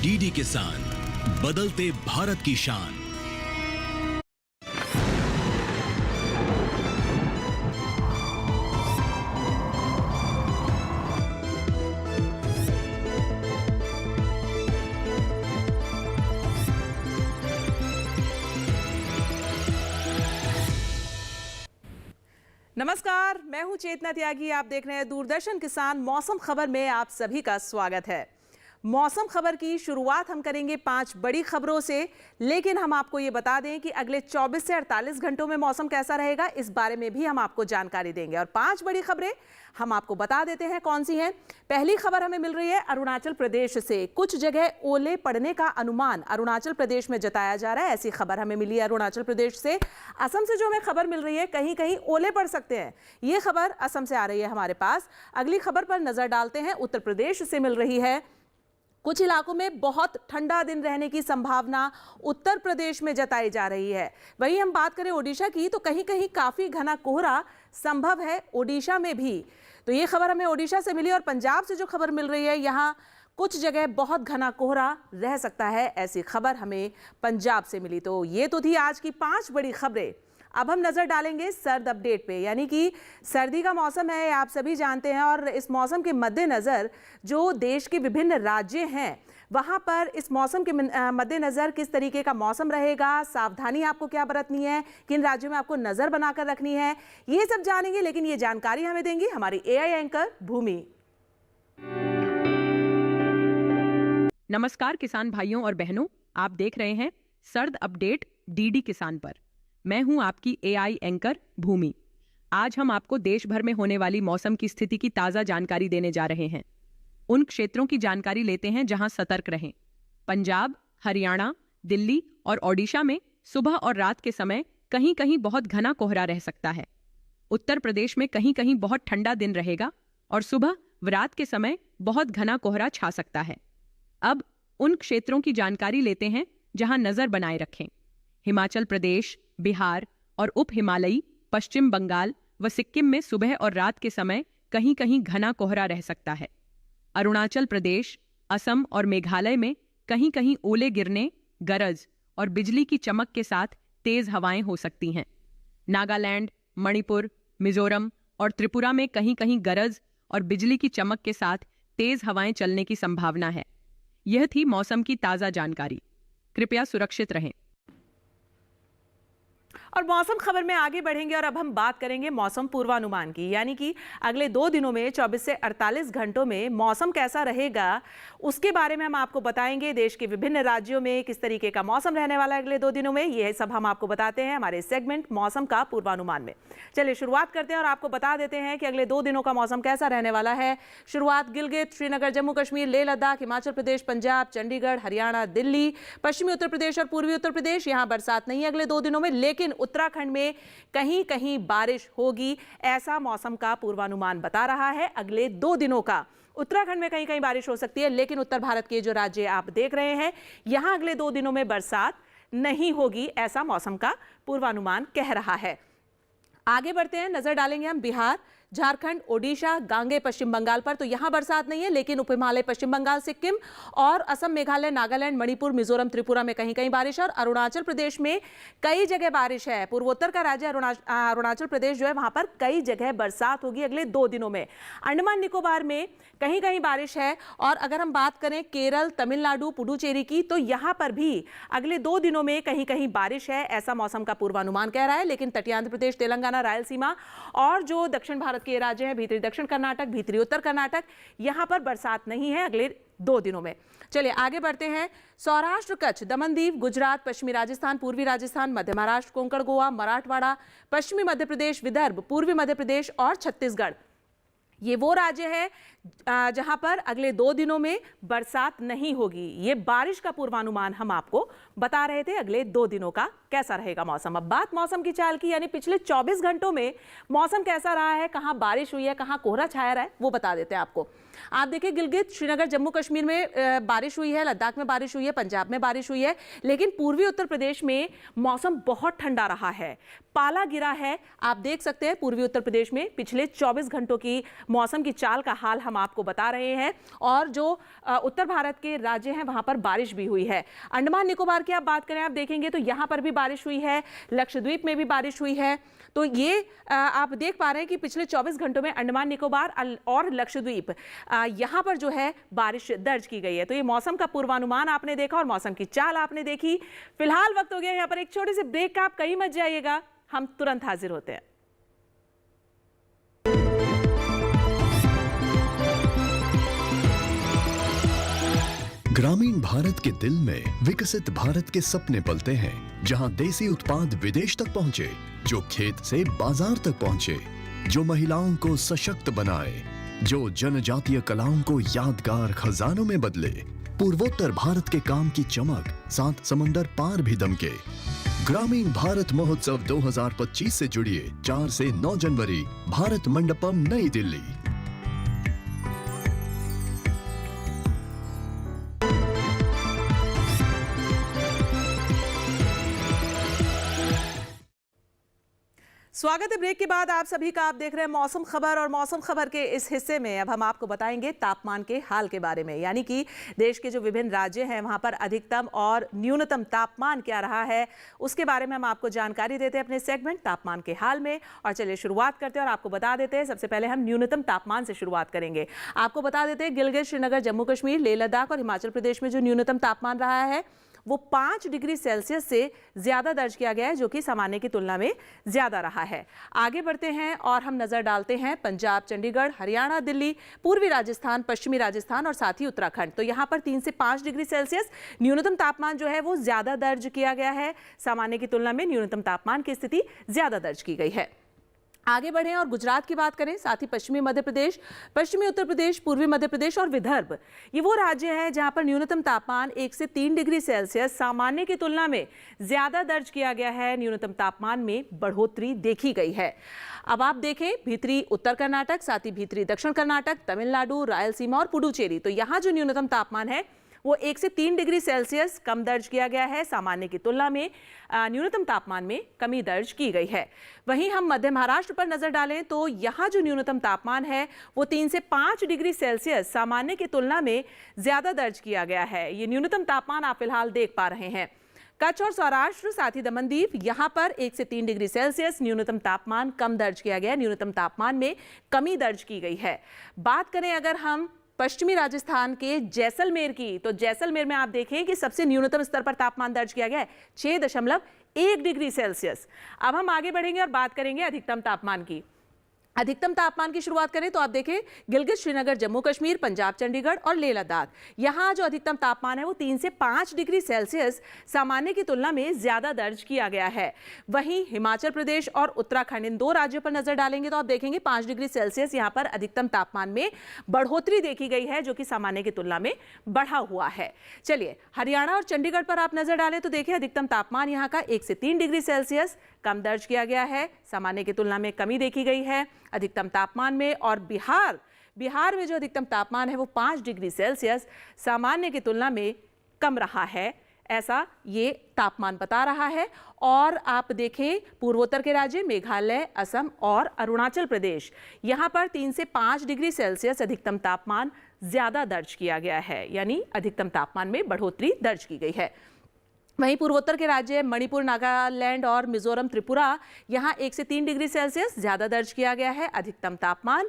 DD किसान, बदलते भारत की शान। नमस्कार, मैं हूं चेतना त्यागी। आप देख रहे हैं दूरदर्शन किसान। मौसम खबर में आप सभी का स्वागत है। मौसम खबर की शुरुआत हम करेंगे 5 बड़ी खबरों से, लेकिन हम आपको ये बता दें कि अगले 24 से 48 घंटों में मौसम कैसा रहेगा, इस बारे में भी हम आपको जानकारी देंगे। और 5 बड़ी खबरें हम आपको बता देते हैं कौन सी हैं। पहली खबर हमें मिल रही है अरुणाचल प्रदेश से। कुछ जगह ओले पड़ने का अनुमान अरुणाचल प्रदेश में जताया जा रहा है। ऐसी खबर हमें मिली है अरुणाचल प्रदेश से। असम से जो हमें खबर मिल रही है, कहीं कहीं ओले पड़ सकते हैं। ये खबर असम से आ रही है हमारे पास। अगली खबर पर नजर डालते हैं। उत्तर प्रदेश से मिल रही है, कुछ इलाकों में बहुत ठंडा दिन रहने की संभावना उत्तर प्रदेश में जताई जा रही है। वहीं हम बात करें ओडिशा की, तो कहीं कहीं काफी घना कोहरा संभव है ओडिशा में भी। तो ये खबर हमें ओडिशा से मिली। और पंजाब से जो खबर मिल रही है, यहाँ कुछ जगह बहुत घना कोहरा रह सकता है। ऐसी खबर हमें पंजाब से मिली। तो ये तो थी आज की 5 बड़ी खबरें। अब हम नजर डालेंगे सर्द अपडेट पे, यानी कि सर्दी का मौसम है, आप सभी जानते हैं। और इस मौसम के मद्देनजर जो देश के विभिन्न राज्य हैं, वहां पर इस मौसम के मद्देनजर किस तरीके का मौसम रहेगा, सावधानी आपको क्या बरतनी है, किन राज्यों में आपको नजर बनाकर रखनी है, ये सब जानेंगे। लेकिन ये जानकारी हमें देंगी हमारी एआई एंकर भूमि। नमस्कार किसान भाइयों और बहनों, आप देख रहे हैं सर्द अपडेट डीडी किसान पर। मैं हूं आपकी एआई एंकर भूमि। आज हम आपको देश भर में होने वाली मौसम की स्थिति की ताजा जानकारी देने जा रहे हैं। उन क्षेत्रों की जानकारी लेते हैं जहां सतर्क रहें। पंजाब, हरियाणा, दिल्ली और ओडिशा में सुबह और रात के समय कहीं कहीं बहुत घना कोहरा रह सकता है। उत्तर प्रदेश में कहीं कहीं बहुत ठंडा दिन रहेगा और सुबह व रात के समय बहुत घना कोहरा छा सकता है। अब उन क्षेत्रों की जानकारी लेते हैं जहां नजर बनाए रखें। हिमाचल प्रदेश, बिहार और उप हिमालयी, पश्चिम बंगाल व सिक्किम में सुबह और रात के समय कहीं कहीं घना कोहरा रह सकता है। अरुणाचल प्रदेश, असम और मेघालय में कहीं कहीं ओले गिरने, गरज और बिजली की चमक के साथ तेज हवाएं हो सकती हैं। नागालैंड, मणिपुर, मिजोरम और त्रिपुरा में कहीं कहीं गरज और बिजली की चमक के साथ तेज हवाएं चलने की संभावना है। यह थी मौसम की ताजा जानकारी। कृपया सुरक्षित रहें। और मौसम खबर में आगे बढ़ेंगे और अब हम बात करेंगे मौसम पूर्वानुमान की, यानी कि अगले 2 दिनों में 24 से 48 घंटों में मौसम कैसा रहेगा, उसके बारे में हम आपको बताएंगे। देश के विभिन्न राज्यों में किस तरीके का मौसम रहने वाला है अगले 2 दिनों में, यह सब हम आपको बताते हैं हमारे सेगमेंट मौसम का पूर्वानुमान में। चलिए शुरुआत करते हैं और आपको बता देते हैं कि अगले 2 दिनों का मौसम कैसा रहने वाला है। शुरुआत गिलगित, श्रीनगर, जम्मू कश्मीर, लेह लद्दाख, हिमाचल प्रदेश, पंजाब, चंडीगढ़, हरियाणा, दिल्ली, पश्चिमी उत्तर प्रदेश और पूर्वी उत्तर प्रदेश। यहाँ बरसात नहीं है अगले 2 दिनों में, लेकिन उत्तराखंड में कहीं कहीं बारिश होगी, ऐसा मौसम का पूर्वानुमान बता रहा है। अगले 2 दिनों का उत्तराखंड में कहीं कहीं बारिश हो सकती है, लेकिन उत्तर भारत के जो राज्य आप देख रहे हैं, यहां अगले 2 दिनों में बरसात नहीं होगी, ऐसा मौसम का पूर्वानुमान कह रहा है। आगे बढ़ते हैं, नजर डालेंगे हम बिहार, झारखंड, ओडिशा, गांगे, पश्चिम बंगाल पर। तो यहां बरसात नहीं है, लेकिन उप हिमालय, पश्चिम बंगाल, सिक्किम और असम, मेघालय, नागालैंड, मणिपुर, मिजोरम, त्रिपुरा में कहीं कहीं बारिश। और अरुणाचल प्रदेश में कई जगह बारिश है। पूर्वोत्तर का राज्य अरुणाचल प्रदेश जो है, वहां पर कई जगह बरसात होगी अगले 2 दिनों में। अंडमान निकोबार में कहीं कहीं बारिश है। और अगर हम बात करें केरल, तमिलनाडु, पुडुचेरी की, तो यहां पर भी अगले 2 दिनों में कहीं कहीं बारिश है, ऐसा मौसम का पूर्वानुमान कह रहा है। लेकिन तटीय आंध्र प्रदेश, तेलंगाना, रायलसीमा और जो दक्षिण भारत के राज्य हैं, भीतरी दक्षिण कर्नाटक, भीतरी उत्तर कर्नाटक, यहां पर बरसात नहीं है अगले 2 दिनों में। चलिए आगे बढ़ते हैं। सौराष्ट्र, कच्छ, दमन दीव, गुजरात, पश्चिमी राजस्थान, पूर्वी राजस्थान, मध्य महाराष्ट्र, कोंकण, गोवा, मराठवाड़ा, पश्चिमी मध्य प्रदेश, विदर्भ, पूर्वी मध्य प्रदेश और छत्तीसगढ़, ये वो राज्य है जहां पर अगले 2 दिनों में बरसात नहीं होगी। ये बारिश का पूर्वानुमान हम आपको बता रहे थे, अगले 2 दिनों का कैसा रहेगा मौसम। अब बात मौसम की चाल की, यानी पिछले 24 घंटों में मौसम कैसा रहा है, कहां बारिश हुई है, कहां कोहरा छाया रहा है, वो बता देते हैं आपको। आप देखिए, गिलगित, श्रीनगर, जम्मू कश्मीर में बारिश हुई है, लद्दाख में बारिश हुई है, पंजाब में बारिश हुई है, लेकिन पूर्वी उत्तर प्रदेश में मौसम बहुत ठंडा रहा है, पाला गिरा है। आप देख सकते हैं पूर्वी उत्तर प्रदेश में पिछले 24 घंटों की मौसम की चाल का हाल हम आपको बता रहे हैं। और जो उत्तर भारत के राज्य हैं वहां पर बारिश भी हुई है। अंडमान निकोबार की आप बात करें, आप देखेंगे तो यहां पर भी बारिश हुई है, लक्षद्वीप में भी बारिश हुई है। तो ये आप देख पा रहे हैं कि पिछले 24 घंटों में अंडमान निकोबार और लक्षद्वीप यहां पर जो है बारिश दर्ज की गई है। तो ये मौसम का पूर्वानुमान आपने देखा और मौसम की चाल आपने देखी। फिलहाल वक्त हो गया यहाँ पर एक छोटे से ब्रेक का, आप कहीं मत जाइएगा, हम तुरंत हाजिर होते हैं। ग्रामीण भारत के दिल में विकसित भारत के सपने पलते हैं, जहां देसी उत्पाद विदेश तक पहुंचे, जो खेत से बाजार तक पहुंचे, जो महिलाओं को सशक्त बनाए, जो जनजातीय कलाओं को यादगार खजानों में बदले। पूर्वोत्तर भारत के काम की चमक 7 समंदर पार भी दमके। ग्रामीण भारत महोत्सव 2025 से जुड़िए 4 से 9 जनवरी, भारत मंडपम, नई दिल्ली। स्वागत है ब्रेक के बाद आप सभी का। आप देख रहे हैं मौसम खबर, और मौसम खबर के इस हिस्से में अब हम आपको बताएंगे तापमान के हाल के बारे में, यानी कि देश के जो विभिन्न राज्य हैं वहां पर अधिकतम और न्यूनतम तापमान क्या रहा है, उसके बारे में हम आपको जानकारी देते हैं अपने सेगमेंट तापमान के हाल में। और चलिए शुरुआत करते हैं और आपको बता देते हैं। सबसे पहले हम न्यूनतम तापमान से शुरुआत करेंगे। आपको बता देते हैं गिलगित, श्रीनगर, जम्मू कश्मीर, लेह लद्दाख और हिमाचल प्रदेश में जो न्यूनतम तापमान रहा है वो 5 डिग्री सेल्सियस से ज्यादा दर्ज किया गया है, जो कि सामान्य की तुलना में ज्यादा रहा है। आगे बढ़ते हैं और हम नजर डालते हैं पंजाब, चंडीगढ़, हरियाणा, दिल्ली, पूर्वी राजस्थान, पश्चिमी राजस्थान और साथ ही उत्तराखंड। तो यहाँ पर 3 से 5 डिग्री सेल्सियस न्यूनतम तापमान जो है वो ज्यादा दर्ज किया गया है। सामान्य की तुलना में न्यूनतम तापमान की स्थिति ज्यादा दर्ज की गई है। आगे बढ़ें और गुजरात की बात करें, साथ ही पश्चिमी मध्य प्रदेश, पश्चिमी उत्तर प्रदेश, पूर्वी मध्य प्रदेश और विदर्भ, ये वो राज्य हैं जहां पर न्यूनतम तापमान 1 से 3 डिग्री सेल्सियस सामान्य की तुलना में ज्यादा दर्ज किया गया है। न्यूनतम तापमान में बढ़ोतरी देखी गई है। अब आप देखें भीतरी उत्तर कर्नाटक, साथ ही भीतरी दक्षिण कर्नाटक, तमिलनाडु, रायलसीमा और पुडुचेरी, तो यहाँ जो न्यूनतम तापमान है वो 1 से 3 डिग्री सेल्सियस कम दर्ज किया गया है। सामान्य की तुलना में न्यूनतम तापमान में कमी दर्ज की गई है। वहीं हम मध्य महाराष्ट्र पर नजर डालें तो यहाँ जो न्यूनतम तापमान है वो 3 से 5 डिग्री सेल्सियस सामान्य की तुलना में ज्यादा दर्ज किया गया है। ये न्यूनतम तापमान आप फिलहाल देख पा रहे हैं। कच्छ और सौराष्ट्र, साथ ही दमनदीप, यहाँ पर 1 से 3 डिग्री सेल्सियस न्यूनतम तापमान कम दर्ज किया गया है। न्यूनतम तापमान में कमी दर्ज की गई है। बात करें अगर हम पश्चिमी राजस्थान के जैसलमेर की, तो जैसलमेर में आप देखें कि सबसे न्यूनतम स्तर पर तापमान दर्ज किया गया है 6.1 डिग्री सेल्सियस। अब हम आगे बढ़ेंगे और बात करेंगे अधिकतम तापमान की। अधिकतम तापमान की शुरुआत करें तो आप देखें गिलगित, श्रीनगर, जम्मू कश्मीर, पंजाब, चंडीगढ़ और लेह लद्दाख, यहाँ जो अधिकतम तापमान है वो 3 से 5 डिग्री सेल्सियस सामान्य की तुलना में ज्यादा दर्ज किया गया है। वहीं हिमाचल प्रदेश और उत्तराखंड, इन 2 राज्यों पर नजर डालेंगे तो आप देखेंगे 5 डिग्री सेल्सियस यहाँ पर अधिकतम तापमान में बढ़ोतरी देखी गई है, जो कि सामान्य की तुलना में बढ़ा हुआ है। चलिए हरियाणा और चंडीगढ़ पर आप नजर डालें तो देखिए अधिकतम तापमान यहाँ का 1 से 3 डिग्री सेल्सियस कम दर्ज किया गया है। सामान्य की तुलना में कमी देखी गई है अधिकतम तापमान में। और बिहार में जो अधिकतम तापमान है वो 5 डिग्री सेल्सियस सामान्य की तुलना में कम रहा है, ऐसा ये तापमान बता रहा है। और आप देखें पूर्वोत्तर के राज्य मेघालय, असम और अरुणाचल प्रदेश, यहाँ पर 3 से 5 डिग्री सेल्सियस अधिकतम तापमान ज्यादा दर्ज किया गया है, यानी अधिकतम तापमान में बढ़ोतरी दर्ज की गई है। वहीं पूर्वोत्तर के राज्य मणिपुर, नागालैंड और मिजोरम, त्रिपुरा, यहाँ 1 से 3 डिग्री सेल्सियस ज्यादा दर्ज किया गया है अधिकतम तापमान।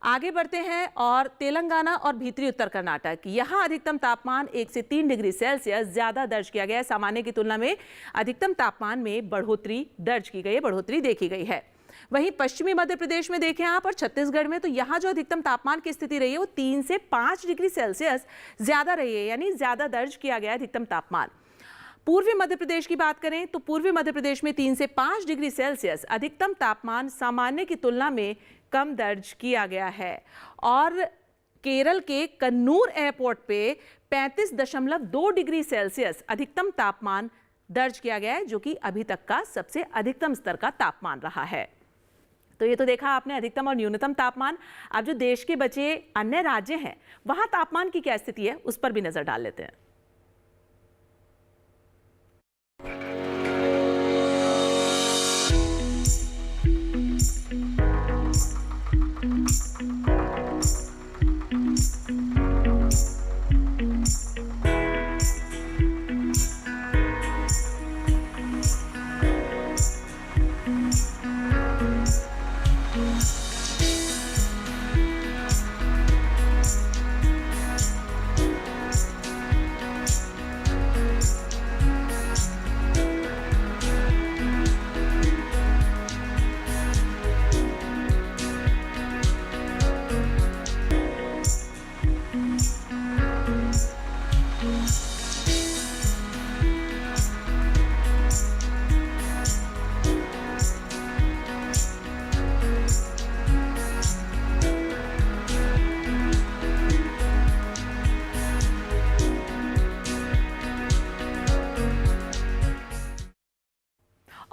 आगे बढ़ते हैं और तेलंगाना और भीतरी उत्तर कर्नाटक, यहाँ अधिकतम तापमान 1 से 3 डिग्री सेल्सियस ज्यादा दर्ज किया गया है। सामान्य की तुलना में अधिकतम तापमान में बढ़ोतरी दर्ज की गई है, बढ़ोतरी देखी गई है। वहीं पश्चिमी मध्य प्रदेश में देखें आप और छत्तीसगढ़ में, तो यहाँ जो अधिकतम तापमान की स्थिति रही है वो 3 से 5 डिग्री सेल्सियस ज्यादा रही है, यानी ज्यादा दर्ज किया गया है अधिकतम तापमान। पूर्वी मध्य प्रदेश की बात करें तो पूर्वी मध्य प्रदेश में 3 से 5 डिग्री सेल्सियस अधिकतम तापमान सामान्य की तुलना में कम दर्ज किया गया है। और केरल के कन्नूर एयरपोर्ट पे 35.2 डिग्री सेल्सियस अधिकतम तापमान दर्ज किया गया है, जो कि अभी तक का सबसे अधिकतम स्तर का तापमान रहा है। तो ये तो देखा आपने अधिकतम और न्यूनतम तापमान। अब जो देश के बचे अन्य राज्य हैं वहां तापमान की क्या स्थिति है उस पर भी नजर डाल लेते हैं।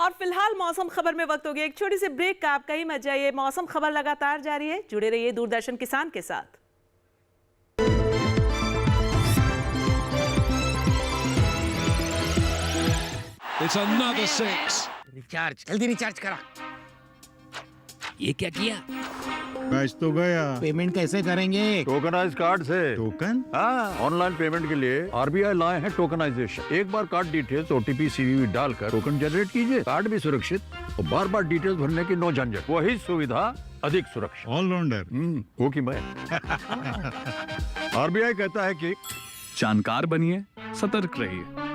और फिलहाल मौसम खबर में वक्त हो गया एक छोटी सी ब्रेक का। आप कहीं मत जाइए, मौसम खबर लगातार जारी है, जुड़े रहिए दूरदर्शन किसान के साथ। It's another six. रिचार्ज जल्दी रिचार्ज करा। ये क्या किया? मैच तो गया। पेमेंट कैसे करेंगे? टोकनाइज कार्ड से। टोकन? हाँ, ऑनलाइन पेमेंट के लिए आरबीआई लाए हैं टोकनाइजेशन। एक बार कार्ड डिटेल्स, ओटीपी, सीवीवी डालकर टोकन जनरेट कीजिए। कार्ड भी सुरक्षित और बार बार डिटेल्स भरने की नो झंझट। वही सुविधा अधिक सुरक्षित। ऑलराउंडर। वो की मैं। आरबीआई कहता है कि जानकार बनिए, सतर्क रहिए।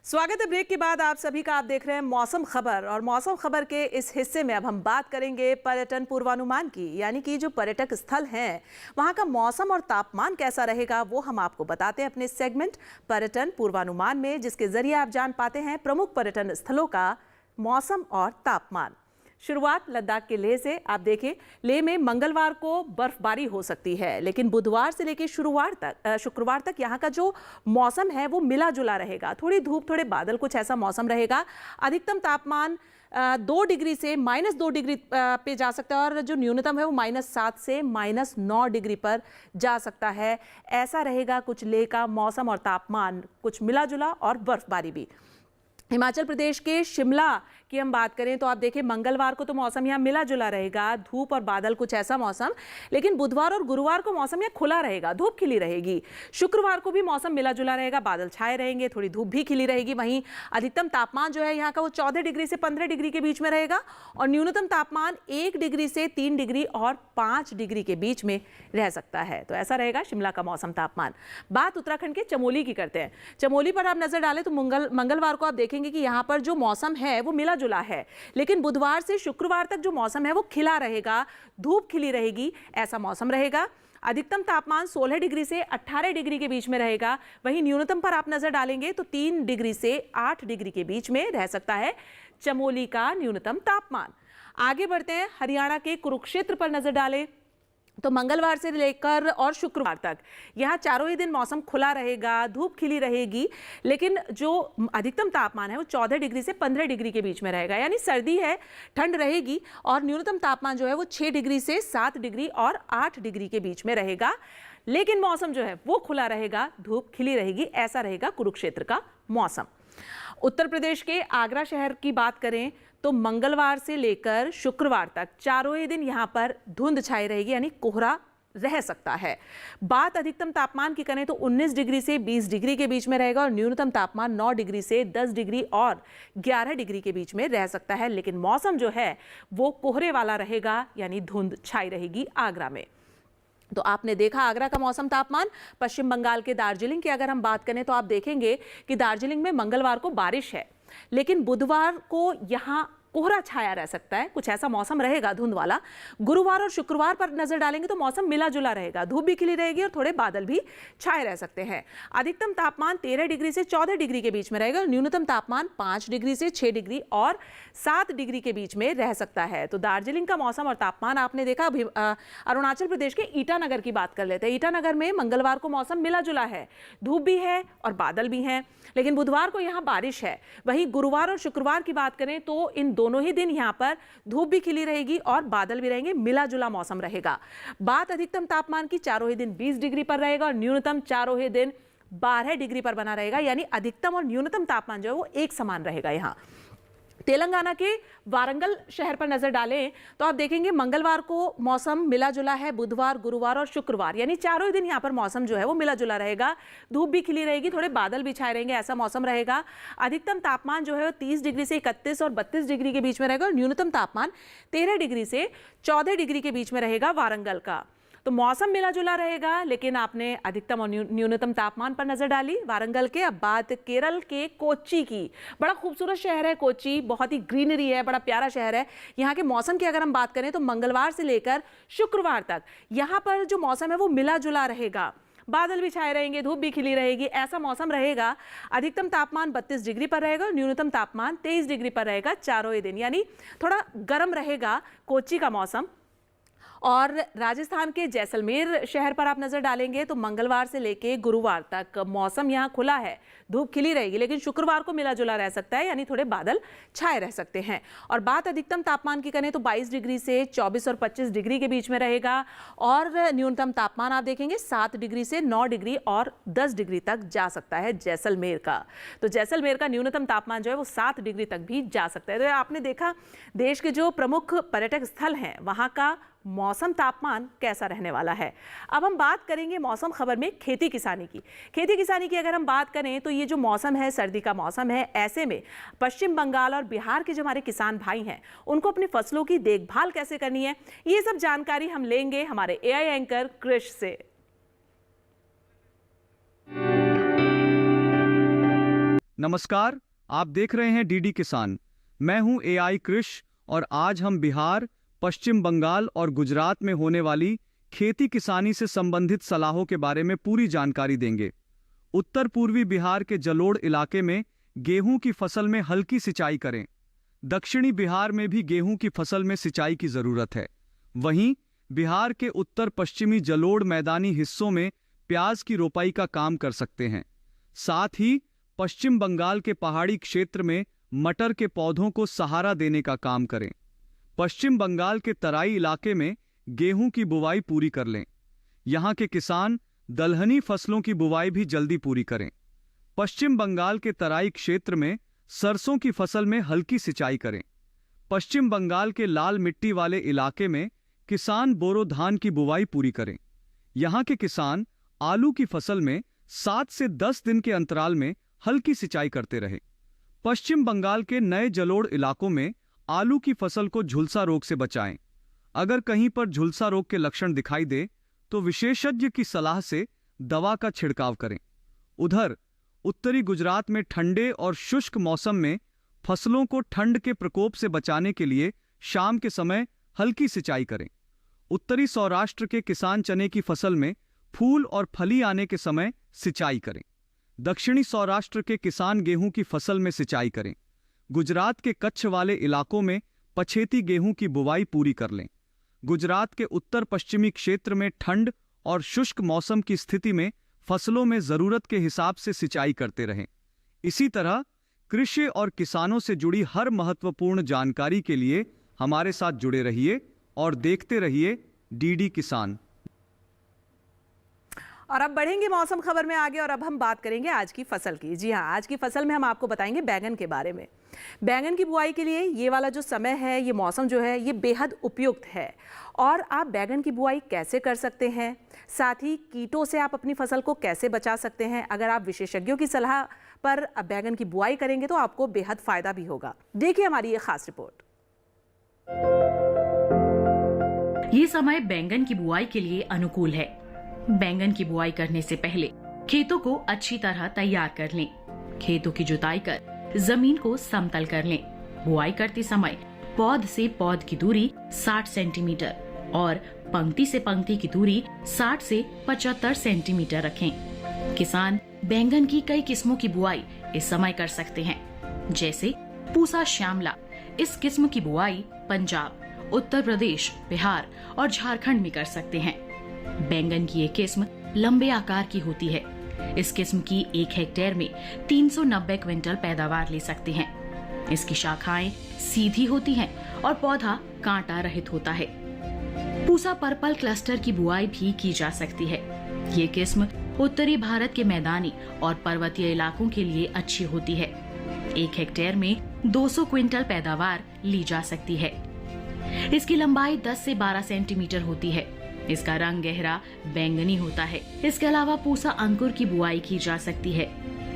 स्वागत है ब्रेक के बाद आप सभी का। आप देख रहे हैं मौसम खबर, और मौसम खबर के इस हिस्से में अब हम बात करेंगे पर्यटन पूर्वानुमान की, यानी कि जो पर्यटक स्थल हैं वहां का मौसम और तापमान कैसा रहेगा वो हम आपको बताते हैं अपने सेगमेंट पर्यटन पूर्वानुमान में, जिसके जरिए आप जान पाते हैं प्रमुख पर्यटन स्थलों का मौसम और तापमान। शुरुआत लद्दाख के लेह से। आप देखें, लेह में मंगलवार को बर्फबारी हो सकती है, लेकिन बुधवार से लेकर शुक्रवार तक यहाँ का जो मौसम है वो मिला जुला रहेगा। थोड़ी धूप, थोड़े बादल, कुछ ऐसा मौसम रहेगा। अधिकतम तापमान 2 डिग्री से -2 डिग्री पे जा सकता है, और जो न्यूनतम है वो -7 से -9 डिग्री पर जा सकता है। ऐसा रहेगा कुछ लेह का मौसम और तापमान, कुछ मिला जुला और बर्फबारी भी। हिमाचल प्रदेश के शिमला की हम बात करें तो आप देखें, मंगलवार को तो मौसम यहाँ मिला जुला रहेगा, धूप और बादल, कुछ ऐसा मौसम। लेकिन बुधवार और गुरुवार को मौसम यहाँ खुला रहेगा, धूप खिली रहेगी। शुक्रवार को भी मौसम मिला जुला रहेगा, बादल छाए रहेंगे, थोड़ी धूप भी खिली रहेगी। वहीं अधिकतम तापमान जो है यहाँ का वो 14 डिग्री से 15 डिग्री के बीच में रहेगा, और न्यूनतम तापमान 1 डिग्री से 3 डिग्री और 5 डिग्री के बीच में रह सकता है। तो ऐसा रहेगा शिमला का मौसम तापमान। बात उत्तराखंड के चमोली की करते हैं। चमोली पर आप नजर डालें तो मंगलवार को आप देखेंगे कि यहाँ पर जो मौसम है वो मिला जुला है, लेकिन बुधवार से शुक्रवार तक जो मौसम है वो खिला रहेगा, धूप खिली रहेगी, ऐसा मौसम रहेगा। अधिकतम तापमान 16 डिग्री से 18 डिग्री के बीच में रहेगा। वहीं न्यूनतम पर आप नजर डालेंगे तो 3 डिग्री से 8 डिग्री के बीच में रह सकता है चमोली का न्यूनतम तापमान। आगे बढ़ते हैं, हरियाणा के कुरुक्षेत्र पर नजर डालें तो मंगलवार से लेकर और शुक्रवार तक यहाँ चारों ही दिन मौसम खुला रहेगा, धूप खिली रहेगी, लेकिन जो अधिकतम तापमान है वो 14 डिग्री से 15 डिग्री के बीच में रहेगा। यानी सर्दी है, ठंड रहेगी, और न्यूनतम तापमान जो है वो 6 डिग्री से 7 डिग्री और 8 डिग्री के बीच में रहेगा। लेकिन मौसम जो है वो खुला रहेगा, धूप खिली रहेगी। ऐसा रहेगा कुरुक्षेत्र का मौसम। उत्तर प्रदेश के आगरा शहर की बात करें तो मंगलवार से लेकर शुक्रवार तक चारों ही दिन यहाँ पर धुंध छाई रहेगी, यानी कोहरा रह सकता है। बात अधिकतम तापमान की करें तो 19 डिग्री से 20 डिग्री के बीच में रहेगा, और न्यूनतम तापमान 9 डिग्री से 10 डिग्री और 11 डिग्री के बीच में रह सकता है। लेकिन मौसम जो है वो कोहरे वाला रहेगा, यानी धुंध छाई रहेगी आगरा में। तो आपने देखा आगरा का मौसम तापमान। पश्चिम बंगाल के दार्जिलिंग की अगर हम बात करें तो आप देखेंगे कि दार्जिलिंग में मंगलवार को बारिश है, लेकिन बुधवार को यहाँ कोहरा छाया रह सकता है, कुछ ऐसा मौसम रहेगा धुंध वाला। गुरुवार और शुक्रवार पर नजर डालेंगे तो मौसम मिला जुला रहेगा, धूप भी खिली रहेगी और थोड़े बादल भी छाए रह सकते हैं। अधिकतम तापमान 13 डिग्री से 14 डिग्री के बीच में रहेगा, और न्यूनतम तापमान 5 डिग्री से 6 डिग्री और 7 डिग्री के बीच में रह सकता है। तो दार्जिलिंग का मौसम और तापमान आपने देखा। अरुणाचल प्रदेश के ईटानगर की बात कर लेते हैं। ईटानगर में मंगलवार को मौसम मिला जुला है, धूप भी है और बादल भी हैं, लेकिन बुधवार को यहाँ बारिश है। वहीं गुरुवार और शुक्रवार की बात करें तो इन दोनों ही दिन यहाँ पर धूप भी खिली रहेगी और बादल भी रहेंगे, मिला जुला मौसम रहेगा। बात अधिकतम तापमान की, चारों ही दिन 20 डिग्री पर रहेगा, और न्यूनतम चारों ही दिन 12 डिग्री पर बना रहेगा, यानी अधिकतम और न्यूनतम तापमान जो है वो एक समान रहेगा। यहाँ तेलंगाना के वारंगल शहर पर नजर डालें तो आप देखेंगे मंगलवार को मौसम मिला जुला है, बुधवार, गुरुवार और शुक्रवार यानी चारों ही दिन यहाँ पर मौसम जो है वो मिला जुला रहेगा, धूप भी खिली रहेगी, थोड़े बादल भी छाए रहेंगे, ऐसा मौसम रहेगा। अधिकतम तापमान जो है वो 30 डिग्री से 31 और 32 डिग्री के बीच में रहेगा, और न्यूनतम तापमान 13 डिग्री से 14 डिग्री के बीच में रहेगा वारंगल का। तो मौसम मिला जुला रहेगा, लेकिन आपने अधिकतम और न्यूनतम तापमान पर नजर डाली वारंगल के। अब बात केरल के कोच्चि की। बड़ा खूबसूरत शहर है कोच्चि, बहुत ही ग्रीनरी है, बड़ा प्यारा शहर है। यहाँ के मौसम की अगर हम बात करें तो मंगलवार से लेकर शुक्रवार तक यहाँ पर जो मौसम है वो मिला जुला रहेगा, बादल भी छाए रहेंगे, धूप भी खिली रहेगी, ऐसा मौसम रहेगा। अधिकतम तापमान 32 डिग्री पर रहेगा और न्यूनतम तापमान 23 डिग्री पर रहेगा चारों ही दिन, यानी थोड़ा गर्म रहेगा कोच्चि का मौसम। और राजस्थान के जैसलमेर शहर पर आप नजर डालेंगे तो मंगलवार से लेके गुरुवार तक मौसम यहाँ खुला है, धूप खिली रहेगी, लेकिन शुक्रवार को मिला जुला रह सकता है, यानी थोड़े बादल छाए रह सकते हैं। और बात अधिकतम तापमान की करें तो 22 डिग्री से 24 और 25 डिग्री के बीच में रहेगा और न्यूनतम तापमान आप देखेंगे 7 डिग्री से 9 डिग्री और 10 डिग्री तक जा सकता है जैसलमेर का। तो जैसलमेर का न्यूनतम तापमान जो है वो 7 डिग्री तक भी जा सकता है। तो आपने देखा देश के जो प्रमुख पर्यटक स्थल हैं वहां का मौसम तापमान कैसा रहने वाला है। अब हम बात करेंगे मौसम खबर में खेती किसानी की। खेती किसानी की अगर हम बात करें तो ये जो मौसम है सर्दी का मौसम है, ऐसे में पश्चिम बंगाल और बिहार के जो हमारे किसान भाई हैं उनको अपनी फसलों की देखभाल कैसे करनी है, ये सब जानकारी हम लेंगे हमारे एआई एंकर कृष से। नमस्कार, आप देख रहे हैं डीडी किसान। मैं हूं एआई कृष और आज हम बिहार, पश्चिम बंगाल और गुजरात में होने वाली खेती किसानी से संबंधित सलाहों के बारे में पूरी जानकारी देंगे। उत्तर पूर्वी बिहार के जलोढ़ इलाके में गेहूं की फसल में हल्की सिंचाई करें। दक्षिणी बिहार में भी गेहूं की फसल में सिंचाई की जरूरत है। वहीं बिहार के उत्तर पश्चिमी जलोढ़ मैदानी हिस्सों में प्याज की रोपाई का काम कर सकते हैं। साथ ही पश्चिम बंगाल के पहाड़ी क्षेत्र में मटर के पौधों को सहारा देने का काम करें। पश्चिम बंगाल के तराई इलाके में गेहूं की बुवाई पूरी कर लें। यहां के किसान दलहनी फसलों की बुवाई भी जल्दी पूरी करें। पश्चिम बंगाल के तराई क्षेत्र में सरसों की फसल में हल्की सिंचाई करें। पश्चिम बंगाल के लाल मिट्टी वाले इलाके में किसान बोरो धान की बुवाई पूरी करें। यहां के किसान आलू की फसल में 7 से 10 दिन के अंतराल में हल्की सिंचाई करते रहे। पश्चिम बंगाल के नए जलोढ़ इलाकों में आलू की फसल को झुलसा रोग से बचाएं। अगर कहीं पर झुलसा रोग के लक्षण दिखाई दे तो विशेषज्ञ की सलाह से दवा का छिड़काव करें। उधर उत्तरी गुजरात में ठंडे और शुष्क मौसम में फसलों को ठंड के प्रकोप से बचाने के लिए शाम के समय हल्की सिंचाई करें। उत्तरी सौराष्ट्र के किसान चने की फसल में फूल और फली आने के समय सिंचाई करें। दक्षिणी सौराष्ट्र के किसान गेहूं की फसल में सिंचाई करें। गुजरात के कच्छ वाले इलाकों में पछेती गेहूं की बुवाई पूरी कर लें। गुजरात के उत्तर पश्चिमी क्षेत्र में ठंड और शुष्क मौसम की स्थिति में फसलों में जरूरत के हिसाब से सिंचाई करते रहें। इसी तरह कृषि और किसानों से जुड़ी हर महत्वपूर्ण जानकारी के लिए हमारे साथ जुड़े रहिए और देखते रहिए डीडी किसान। और अब बढ़ेंगे मौसम खबर में आगे और अब हम बात करेंगे आज की फसल की। जी हाँ, आज की फसल में हम आपको बताएंगे बैंगन के बारे में। बैंगन की बुआई के लिए ये वाला जो समय है, ये मौसम जो है, ये बेहद उपयुक्त है। और आप बैंगन की बुआई कैसे कर सकते हैं, साथ ही कीटों से आप अपनी फसल को कैसे बचा सकते हैं, अगर आप विशेषज्ञों की सलाह पर बैंगन की बुआई करेंगे तो आपको बेहद फायदा भी होगा। देखिए हमारी ये खास रिपोर्ट। ये समय बैंगन की बुआई के लिए अनुकूल है। बैंगन की बुआई करने से पहले खेतों को अच्छी तरह तैयार कर लें। खेतों की जुताई कर जमीन को समतल कर लें। बुआई करते समय पौध से पौध की दूरी 60 सेंटीमीटर और पंक्ति से पंक्ति की दूरी 60 से 75 सेंटीमीटर रखें। किसान बैंगन की कई किस्मों की बुआई इस समय कर सकते हैं, जैसे पूसा श्यामला। इस किस्म की बुआई पंजाब, उत्तर प्रदेश, बिहार और झारखंड में कर सकते हैं। बैंगन की ये किस्म लंबे आकार की होती है। इस किस्म की 1 हेक्टेयर में 390 क्विंटल पैदावार ले सकते हैं। इसकी शाखाएं सीधी होती हैं और पौधा कांटा रहित होता है। पूसा पर्पल क्लस्टर की बुआई भी की जा सकती है। ये किस्म उत्तरी भारत के मैदानी और पर्वतीय इलाकों के लिए अच्छी होती है। 1 हेक्टेयर में 200 क्विंटल पैदावार ली जा सकती है। इसकी लंबाई 10 से 12 सेंटीमीटर होती है। इसका रंग गहरा बैंगनी होता है। इसके अलावा पूसा अंकुर की बुआई की जा सकती है।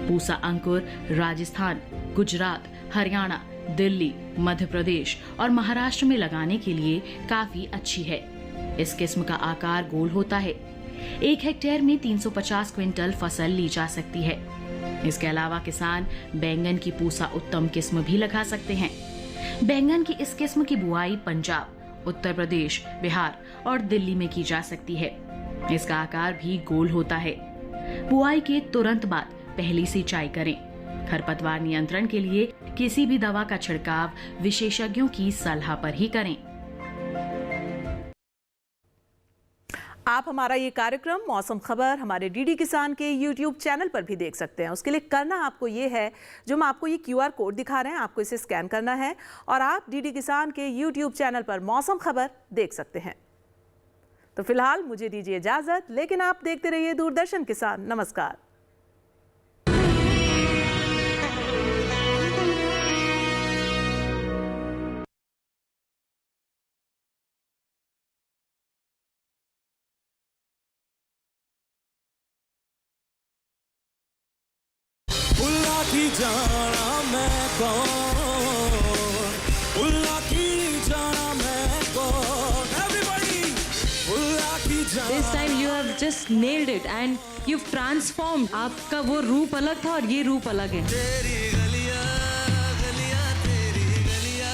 पूसा अंकुर राजस्थान, गुजरात, हरियाणा, दिल्ली, मध्य प्रदेश और महाराष्ट्र में लगाने के लिए काफी अच्छी है। इस किस्म का आकार गोल होता है। 1 हेक्टेयर में 350 क्विंटल फसल ली जा सकती है। इसके अलावा किसान बैंगन की पूसा उत्तम किस्म भी लगा सकते हैं। बैंगन की इस किस्म की बुआई पंजाब, उत्तर प्रदेश, बिहार और दिल्ली में की जा सकती है। इसका आकार भी गोल होता है। बुआई के तुरंत बाद पहली सिंचाई करें। खरपतवार नियंत्रण के लिए किसी भी दवा का छिड़काव विशेषज्ञों की सलाह पर ही करें। आप हमारा ये कार्यक्रम मौसम खबर हमारे डीडी किसान के YouTube चैनल पर भी देख सकते हैं। उसके लिए करना आपको ये है, जो हम आपको ये QR कोड दिखा रहे हैं, आपको इसे स्कैन करना है और आप डीडी किसान के YouTube चैनल पर मौसम खबर देख सकते हैं। तो फिलहाल मुझे दीजिए इजाजत, लेकिन आप देखते रहिए दूरदर्शन किसान। नमस्कार। जाना मैं कौन, उल्ला की जाना मैं कौन, everybody, उल्ला की जाना। This time you have just nailed it and you've transformed. आपका वो रूप अलग था और ये रूप अलग है। तेरी गलियां, गलियां, तेरी गलियां।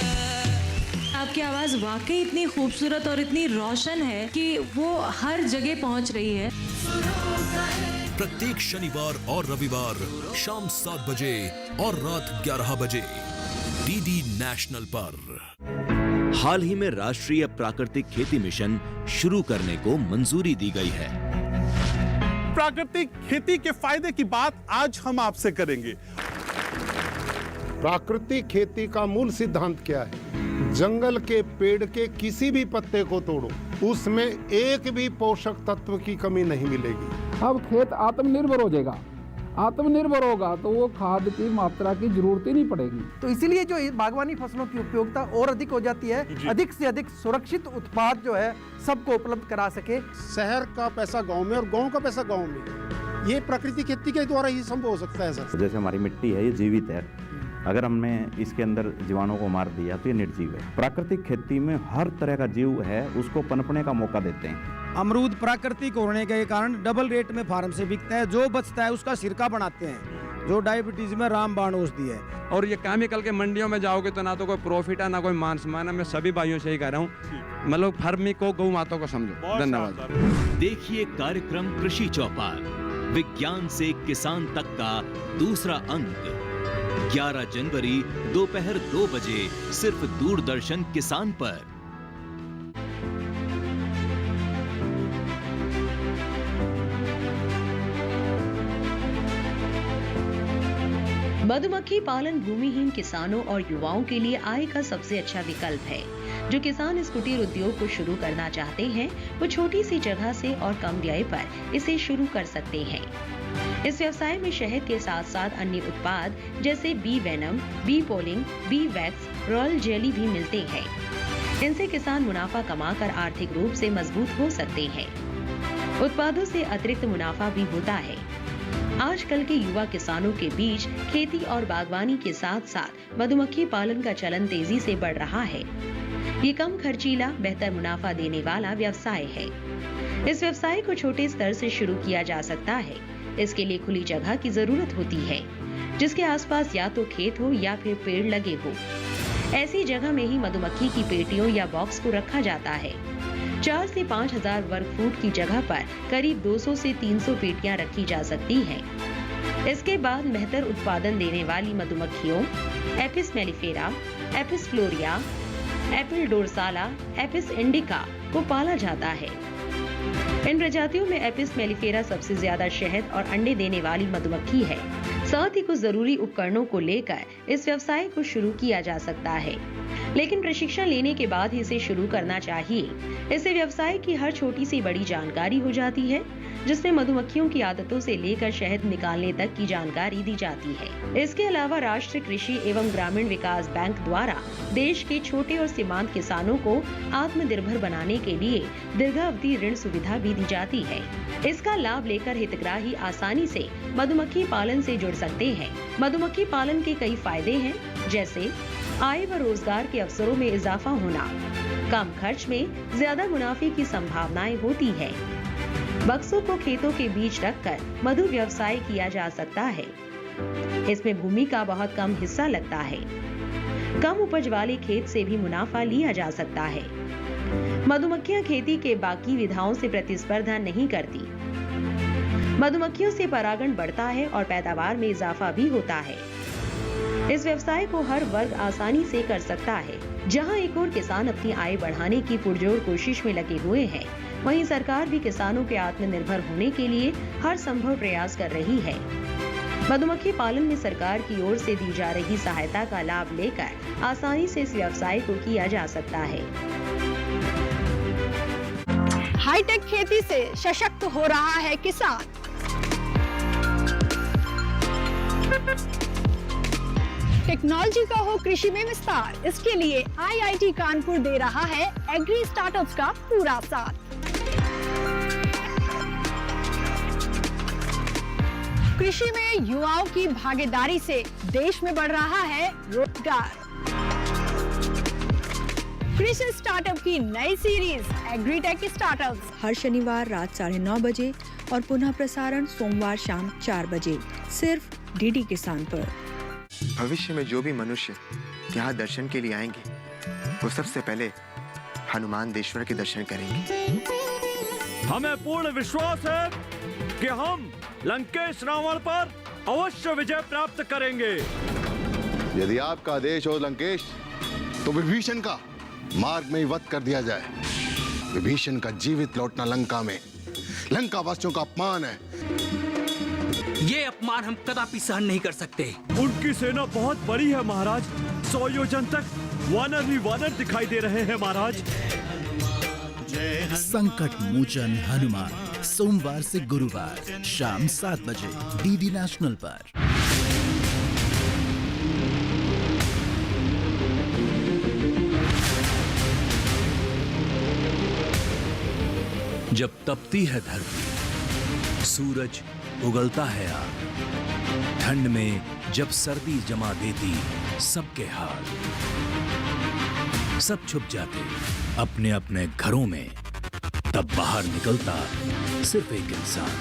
आपकी आवाज वाकई इतनी खूबसूरत और इतनी रोशन है कि वो हर जगह पहुंच रही है। प्रत्येक शनिवार और रविवार शाम 7 बजे और रात 11 बजे डीडी नेशनल पर। हाल ही में राष्ट्रीय प्राकृतिक खेती मिशन शुरू करने को मंजूरी दी गई है। प्राकृतिक खेती के फायदे की बात आज हम आपसे करेंगे। प्राकृतिक खेती का मूल सिद्धांत क्या है? जंगल के पेड़ के किसी भी पत्ते को तोड़ो, उसमें एक भी पोषक तत्व की कमी नहीं मिलेगी। अब खेत आत्मनिर्भर हो जाएगा। आत्मनिर्भर होगा तो वो खाद की मात्रा की जरूरत ही नहीं पड़ेगी। तो इसीलिए जो बागवानी फसलों की उपयोगिता और अधिक हो जाती है, अधिक से अधिक सुरक्षित उत्पाद जो है सबको उपलब्ध करा सके। शहर का पैसा गांव में और गांव का पैसा गांव में, ये प्राकृतिक खेती के द्वारा ही संभव हो सकता है सर। जैसे हमारी मिट्टी है ये जीवित है, अगर हमने इसके अंदर जीवाणुओं को मार दिया तो ये निर्जीव है। प्राकृतिक खेती में हर तरह का जीव है, उसको पनपने का मौका देते हैं। अमरूद प्राकृतिक होने के कारण डबल रेट में फार्म से बिकता है, जो बचता है उसका सिरका बनाते हैं, जो डायबिटीज में रामबाण औषधि है। और ये केमिकल के मंडियों में जाओगे तो ना तो कोई प्रॉफिट है ना कोई मान सम्मान है। मैं सभी भाइयों से ही कह रहा हूँ, मतलब फार्मिंग को, गौ माता को समझो। धन्यवाद। देखिए कार्यक्रम कृषि चौपाल, विज्ञान से किसान तक का दूसरा अंक 11 जनवरी दोपहर 2 बजे सिर्फ दूरदर्शन किसान पर। मधुमक्खी पालन भूमिहीन किसानों और युवाओं के लिए आय का सबसे अच्छा विकल्प है। जो किसान इस कुटीर उद्योग को शुरू करना चाहते हैं, वो छोटी सी जगह से और कम व्यय पर इसे शुरू कर सकते हैं। इस व्यवसाय में शहद के साथ साथ अन्य उत्पाद जैसे bee venom, bee pollen, bee wax, royal jelly भी मिलते हैं। इनसे किसान मुनाफा कमाकर आर्थिक रूप से मजबूत हो सकते हैं। उत्पादों से अतिरिक्त मुनाफा भी होता है। आजकल के युवा किसानों के बीच खेती और बागवानी के साथ साथ मधुमक्खी पालन का चलन तेजी से बढ़ रहा है। ये कम खर्चीला, बेहतर मुनाफा देने वाला व्यवसाय है। इस व्यवसाय को छोटे स्तर से शुरू किया जा सकता है। इसके लिए खुली जगह की जरूरत होती है, जिसके आसपास या तो खेत हो या फिर पेड़ लगे हो। ऐसी जगह में ही मधुमक्खी की पेटियों या बॉक्स को रखा जाता है। 4 से 5,000 वर्ग फुट की जगह पर करीब 200 से 300 पेटियां रखी जा सकती हैं। इसके बाद बेहतर उत्पादन देने वाली मधुमक्खियों Apis mellifera, Apis फ्लोरिया, appeal डोरसाला, Apis indica को पाला जाता है। इन प्रजातियों में एपिस मेलिफेरा सबसे ज्यादा शहद और अंडे देने वाली मधुमक्खी है। साथ ही कुछ जरूरी उपकरणों को लेकर इस व्यवसाय को शुरू किया जा सकता है, लेकिन प्रशिक्षण लेने के बाद ही इसे शुरू करना चाहिए। इससे व्यवसाय की हर छोटी सी बड़ी जानकारी हो जाती है, जिसमें मधुमक्खियों की आदतों से लेकर शहद निकालने तक की जानकारी दी जाती है। इसके अलावा राष्ट्रीय कृषि एवं ग्रामीण विकास बैंक द्वारा देश के छोटे और सीमांत किसानों को आत्मनिर्भर बनाने के लिए दीर्घावधि ऋण सुविधा भी दी जाती है। इसका लाभ लेकर हितग्राही आसानी से मधुमक्खी पालन से जुड़ सकते हैं। मधुमक्खी पालन के कई फायदे हैं, जैसे आय व रोजगार के अवसरों में इजाफा होना, कम खर्च में ज्यादा मुनाफे की संभावनाएं होती है। बक्सों को खेतों के बीच रखकर मधु व्यवसाय किया जा सकता है। इसमें भूमि का बहुत कम हिस्सा लगता है। कम उपज वाले खेत से भी मुनाफा लिया जा सकता है। मधुमक्खियां खेती के बाकी विधाओं से प्रतिस्पर्धा नहीं करती। मधुमक्खियों से परागण बढ़ता है और पैदावार में इजाफा भी होता है। इस व्यवसाय को हर वर्ग आसानी से कर सकता है। जहां एक और किसान अपनी आय बढ़ाने की पुरजोर कोशिश में लगे हुए हैं, वहीं सरकार भी किसानों के आत्मनिर्भर होने के लिए हर संभव प्रयास कर रही है। मधुमक्खी पालन में सरकार की ओर से दी जा रही सहायता का लाभ लेकर आसानी से इस व्यवसाय को किया जा सकता है। हाईटेक खेती से सशक्त हो रहा है किसान। टेक्नोलॉजी का हो कृषि में विस्तार, इसके लिए IIT कानपुर दे रहा है एग्री स्टार्टअप्स का पूरा साथ। कृषि में युवाओं की भागीदारी से देश में बढ़ रहा है रोजगार। कृषि स्टार्टअप की नई सीरीज एग्रीटेक स्टार्टअप्स हर शनिवार रात 9:30 बजे और पुनः प्रसारण सोमवार शाम 4 बजे सिर्फ DD किसान पर। भविष्य में जो भी मनुष्य यहाँ दर्शन के लिए आएंगे वो सबसे पहले हनुमानदेश्वर के दर्शन करेंगे। हमें पूर्ण विश्वास है कि हम लंकेश रावण पर अवश्य विजय प्राप्त करेंगे। यदि आपका आदेश हो लंकेश, तो विभीषण का मार्ग में ही वध कर दिया जाए। विभीषण का जीवित लौटना लंका में लंका वासियों का अपमान है। ये अपमान हम कदापि सहन नहीं कर सकते। उनकी सेना बहुत बड़ी है महाराज, 100 योजन तक वानर ही वानर दिखाई दे रहे हैं महाराज। संकट मोचन हनुमान सोमवार से गुरुवार शाम 7 बजे DD नेशनल पर। जब तपती है धरती, सूरज उगलता है आग, ठंड में जब सर्दी जमा देती सबके हाल, सब छुप जाते अपने अपने घरों में, तब बाहर निकलता सिर्फ एक इंसान,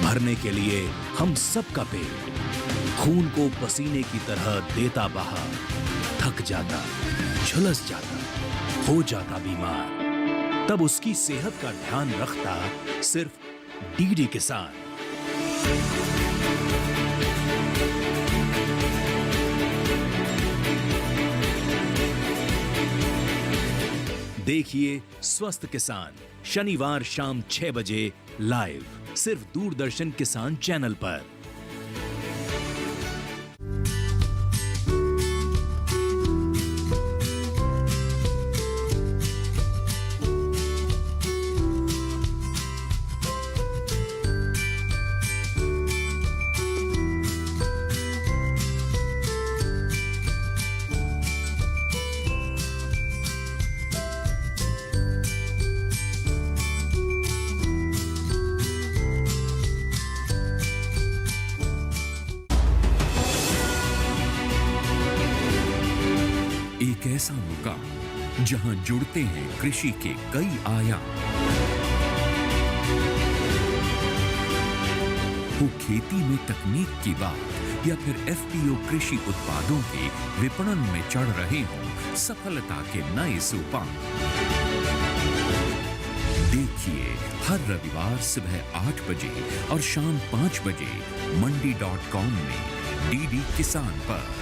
भरने के लिए हम सबका पेट, खून को पसीने की तरह देता बहा, थक जाता, झुलस जाता, हो जाता बीमार, तब उसकी सेहत का ध्यान रखता सिर्फ DD किसान। देखिए स्वस्थ किसान शनिवार शाम 6 बजे लाइव सिर्फ दूरदर्शन किसान चैनल पर। एक ऐसा मुकाम जहां जुड़ते हैं कृषि के कई आयाम, हो खेती में तकनीक की बात या फिर FPO कृषि उत्पादों के विपणन में चढ़ रहे हों सफलता के नए सोपान। देखिए हर रविवार सुबह 8 बजे और शाम 5 बजे मंडी.com में DD किसान पर।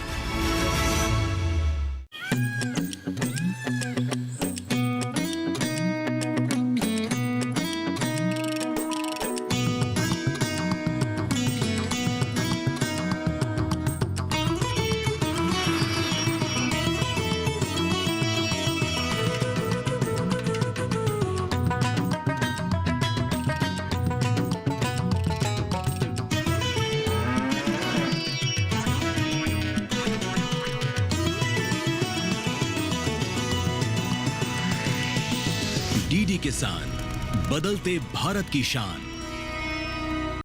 DD किसान, बदलते भारत की शान।